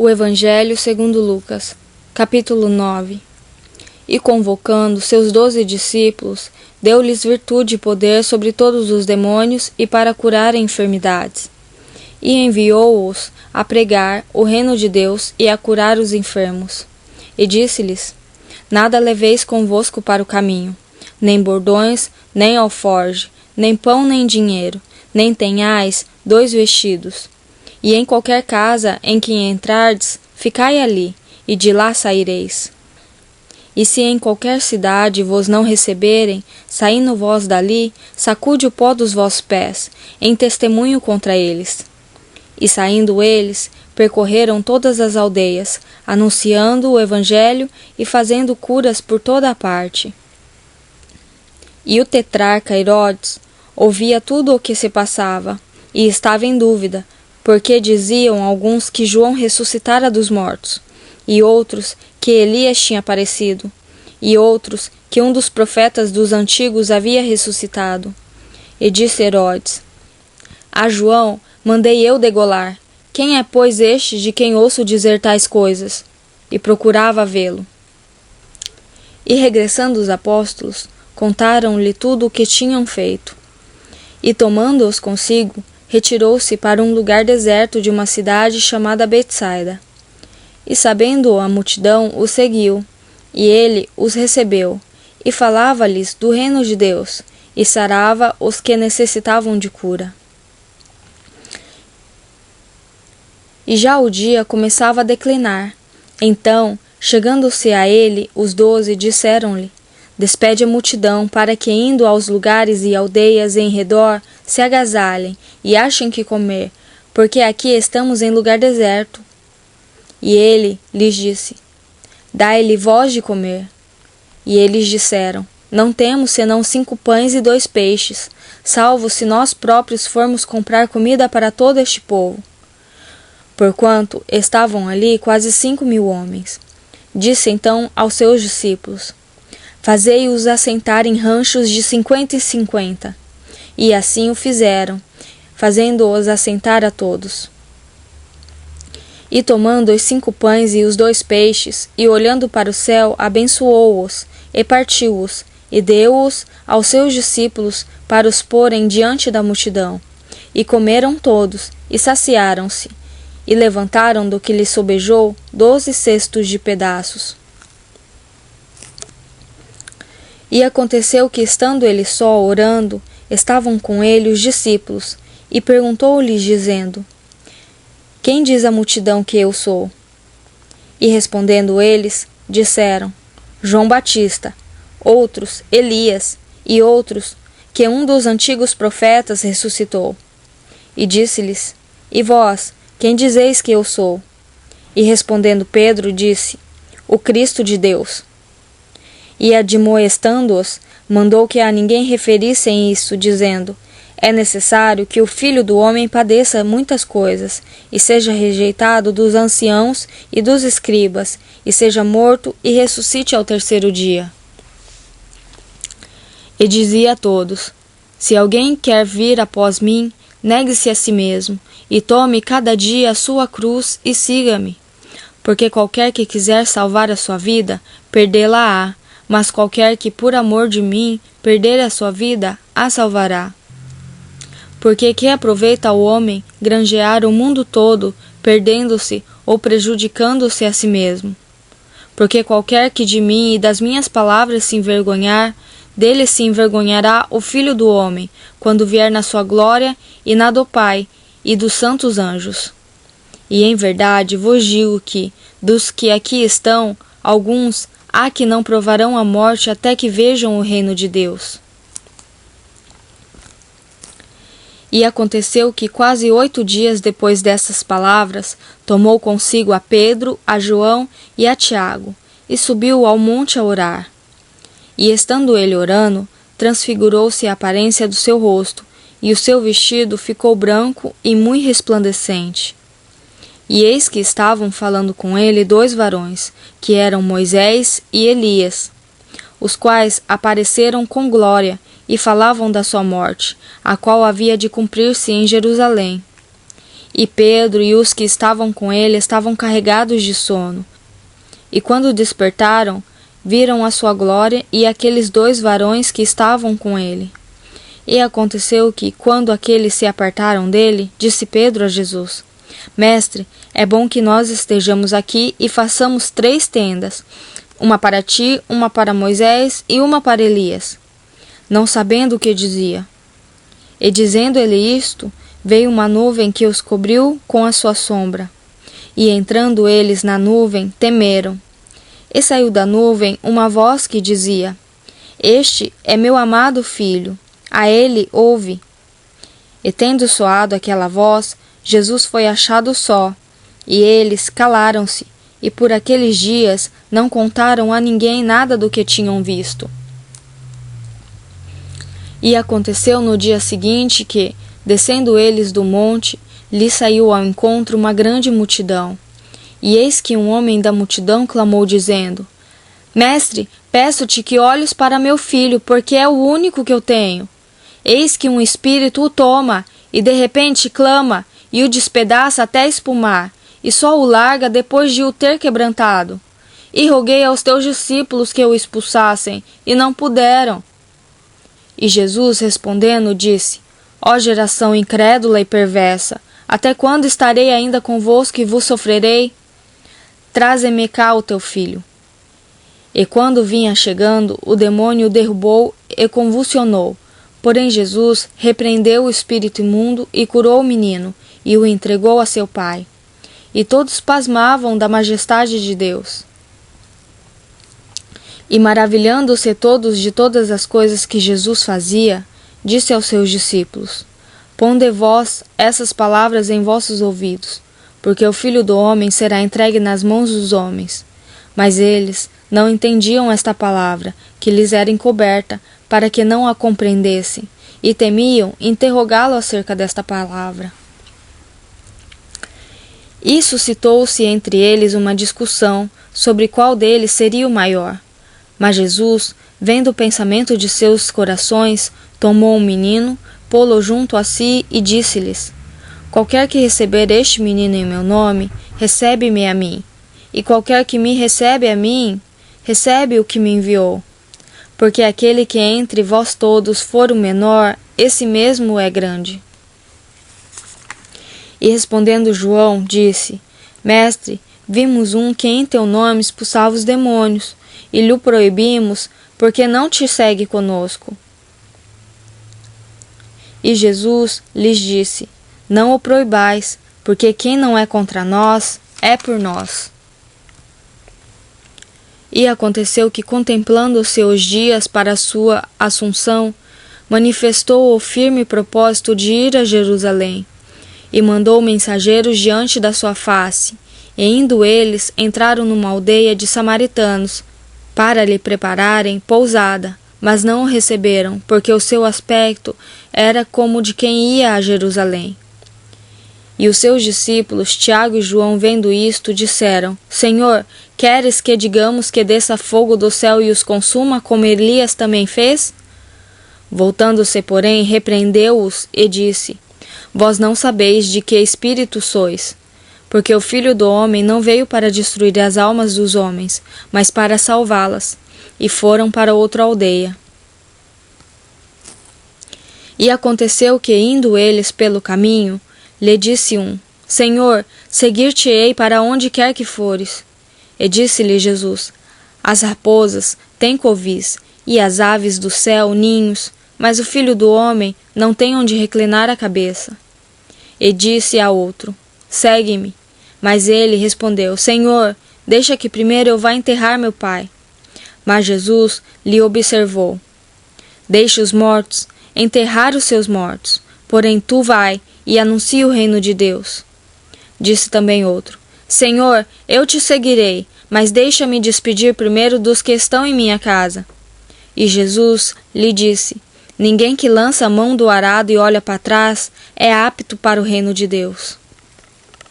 O Evangelho segundo Lucas, capítulo 9. E convocando seus 12 discípulos, deu-lhes virtude e poder sobre todos os demônios e para curar enfermidades. E enviou-os a pregar o reino de Deus e a curar os enfermos. E disse-lhes: Nada leveis convosco para o caminho, nem bordões, nem alforge, nem pão, nem dinheiro, nem tenhais 2 vestidos. E em qualquer casa em que entrardes, ficai ali, e de lá saireis. E se em qualquer cidade vos não receberem, saindo vós dali, sacude o pó dos vossos pés, em testemunho contra eles. E saindo eles, percorreram todas as aldeias, anunciando o Evangelho e fazendo curas por toda a parte. E o tetrarca Herodes ouvia tudo o que se passava, e estava em dúvida, porque diziam alguns que João ressuscitara dos mortos, e outros que Elias tinha aparecido, e outros que um dos profetas dos antigos havia ressuscitado. E disse Herodes: A João mandei eu degolar. Quem é, pois, este de quem ouço dizer tais coisas? E procurava vê-lo. E regressando os apóstolos, contaram-lhe tudo o que tinham feito. E tomando-os consigo, retirou-se para um lugar deserto de uma cidade chamada Betsaida. E sabendo a multidão, o seguiu, e ele os recebeu, e falava-lhes do reino de Deus, e sarava os que necessitavam de cura. E já o dia começava a declinar. Então, chegando-se a ele, os 12 disseram-lhe: Despede a multidão, para que, indo aos lugares e aldeias em redor, se agasalhem e achem que comer, porque aqui estamos em lugar deserto. E ele lhes disse: Dai-lhe vós de comer. E eles disseram: Não temos senão 5 pães e 2 peixes, salvo se nós próprios formos comprar comida para todo este povo. Porquanto estavam ali quase 5.000 homens. Disse então aos seus discípulos: Fazei-os assentar em ranchos de 50 e 50. E assim o fizeram, fazendo-os assentar a todos. E tomando os 5 pães e os 2 peixes, e olhando para o céu, abençoou-os, e partiu-os, e deu-os aos seus discípulos para os porem diante da multidão. E comeram todos, e saciaram-se, e levantaram do que lhes sobejou 12 cestos de pedaços. E aconteceu que, estando ele só orando, estavam com ele os discípulos, e perguntou-lhes, dizendo: Quem diz a multidão que eu sou? E respondendo eles, disseram: João Batista, outros Elias, e outros que um dos antigos profetas ressuscitou. E disse-lhes: E vós, quem dizeis que eu sou? E respondendo Pedro, disse: O Cristo de Deus. E admoestando-os, mandou que a ninguém referissem isso, dizendo: É necessário que o Filho do Homem padeça muitas coisas, e seja rejeitado dos anciãos e dos escribas, e seja morto e ressuscite ao 3º dia. E dizia a todos: Se alguém quer vir após mim, negue-se a si mesmo, e tome cada dia a sua cruz e siga-me. Porque qualquer que quiser salvar a sua vida, perdê-la-á, mas qualquer que por amor de mim perder a sua vida, a salvará. Porque que aproveita ao homem granjear o mundo todo, perdendo-se ou prejudicando-se a si mesmo? Porque qualquer que de mim e das minhas palavras se envergonhar, dele se envergonhará o Filho do Homem, quando vier na sua glória e na do Pai e dos santos anjos. E em verdade vos digo que, dos que aqui estão, alguns há que não provarão a morte até que vejam o reino de Deus. E aconteceu que quase 8 dias depois dessas palavras, tomou consigo a Pedro, a João e a Tiago, e subiu ao monte a orar. E estando ele orando, transfigurou-se a aparência do seu rosto, e o seu vestido ficou branco e muito resplandecente. E eis que estavam falando com ele 2 varões, que eram Moisés e Elias, os quais apareceram com glória, e falavam da sua morte, a qual havia de cumprir-se em Jerusalém. e Pedro e os que estavam com ele estavam carregados de sono. E quando despertaram, viram a sua glória e aqueles 2 varões que estavam com ele. E aconteceu que, quando aqueles se apartaram dele, disse Pedro a Jesus: Mestre, é bom que nós estejamos aqui e façamos 3 tendas, uma para ti, uma para Moisés e uma para Elias. Não sabendo o que dizia. E dizendo ele isto, veio uma nuvem que os cobriu com a sua sombra. E entrando eles na nuvem, temeram. E saiu da nuvem uma voz que dizia: Este é meu amado filho, a ele ouve. E tendo soado aquela voz, Jesus foi achado só, e eles calaram-se, e por aqueles dias não contaram a ninguém nada do que tinham visto. E aconteceu no dia seguinte que, descendo eles do monte, lhe saiu ao encontro uma grande multidão. E eis que um homem da multidão clamou, dizendo: Mestre, peço-te que olhes para meu filho, porque é o único que eu tenho. Eis que um espírito o toma, e de repente clama, e o despedaça até espumar, e só o larga depois de o ter quebrantado. E roguei aos teus discípulos que o expulsassem, e não puderam. E Jesus, respondendo, disse: Ó geração incrédula e perversa, até quando estarei ainda convosco e vos sofrerei? Traze-me cá o teu filho. E quando vinha chegando, o demônio o derrubou e convulsionou. Porém Jesus repreendeu o espírito imundo e curou o menino, e o entregou a seu pai. E todos pasmavam da majestade de Deus. E maravilhando-se todos de todas as coisas que Jesus fazia, disse aos seus discípulos: Ponde vós essas palavras em vossos ouvidos, porque o Filho do Homem será entregue nas mãos dos homens. Mas eles não entendiam esta palavra, que lhes era encoberta, para que não a compreendessem, e temiam interrogá-lo acerca desta palavra. E suscitou-se entre eles uma discussão sobre qual deles seria o maior. Mas Jesus, vendo o pensamento de seus corações, tomou um menino, pô-lo junto a si e disse-lhes: Qualquer que receber este menino em meu nome, recebe-me a mim. E qualquer que me recebe a mim, recebe o que me enviou. Porque aquele que entre vós todos for o menor, esse mesmo é grande. E respondendo João, disse: Mestre, vimos um que em teu nome expulsava os demônios, e lhe proibimos, porque não te segue conosco. E Jesus lhes disse: Não o proibais, porque quem não é contra nós, é por nós. E aconteceu que, contemplando-se os dias para a sua assunção, manifestou o firme propósito de ir a Jerusalém, e mandou mensageiros diante da sua face, e indo eles, entraram numa aldeia de samaritanos, para lhe prepararem pousada, mas não o receberam, porque o seu aspecto era como de quem ia a Jerusalém. E os seus discípulos, Tiago e João, vendo isto, disseram: Senhor, queres que digamos que desça fogo do céu e os consuma, como Elias também fez? Voltando-se, porém, repreendeu-os e disse: Vós não sabeis de que espírito sois, porque o Filho do Homem não veio para destruir as almas dos homens, mas para salvá-las. E foram para outra aldeia. E aconteceu que, indo eles pelo caminho, lhe disse um: Senhor, seguir-te-ei para onde quer que fores. E disse-lhe Jesus: As raposas têm covis, e as aves do céu ninhos, mas o Filho do Homem não tem onde reclinar a cabeça. E disse a outro: Segue-me. Mas ele respondeu: Senhor, deixa que primeiro eu vá enterrar meu pai. Mas Jesus lhe observou: Deixe os mortos enterrar os seus mortos, porém tu vai e anuncia o reino de Deus. Disse também outro: Senhor, eu te seguirei, mas deixa-me despedir primeiro dos que estão em minha casa. E Jesus lhe disse: Ninguém que lança a mão do arado e olha para trás é apto para o reino de Deus.